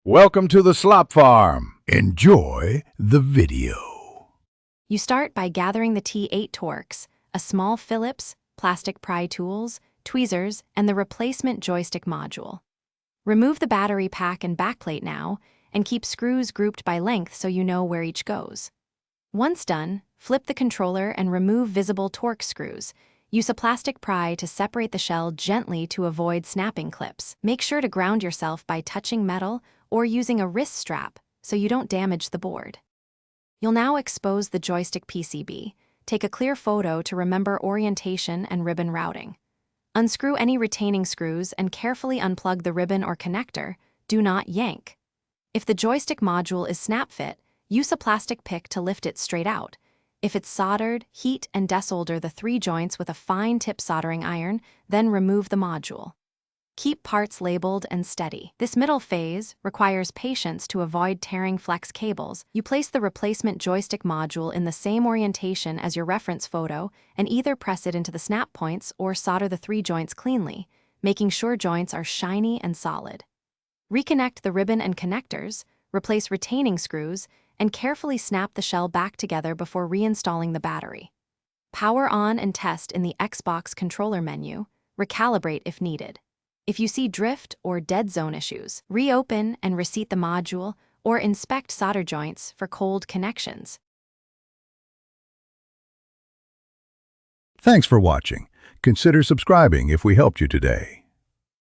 Welcome to the Slop Farm. Enjoy the video. You start by gathering the T8 Torx, a small Phillips, plastic pry tools, tweezers, and the replacement joystick module. Remove the battery pack and backplate now, and keep screws grouped by length so you know where each goes. Once done, flip the controller and remove visible Torx screws. Use a plastic pry to separate the shell gently to avoid snapping clips. Make sure to ground yourself by touching metal or using a wrist strap so you don't damage the board. You'll now expose the joystick PCB. Take a clear photo to remember orientation and ribbon routing. Unscrew any retaining screws and carefully unplug the ribbon or connector. Do not yank. If the joystick module is snap-fit, use a plastic pick to lift it straight out. If it's soldered, heat and desolder the 3 joints with a fine-tip soldering iron, then remove the module. Keep parts labeled and steady. This middle phase requires patience to avoid tearing flex cables. You place the replacement joystick module in the same orientation as your reference photo and either press it into the snap points or solder the 3 joints cleanly, making sure joints are shiny and solid. Reconnect the ribbon and connectors, replace retaining screws, and carefully snap the shell back together before reinstalling the battery. Power on and test in the Xbox controller menu. Recalibrate if needed. If you see drift or dead zone issues, reopen and reseat the module or inspect solder joints for cold connections. Thanks for watching. Consider subscribing if we helped you today.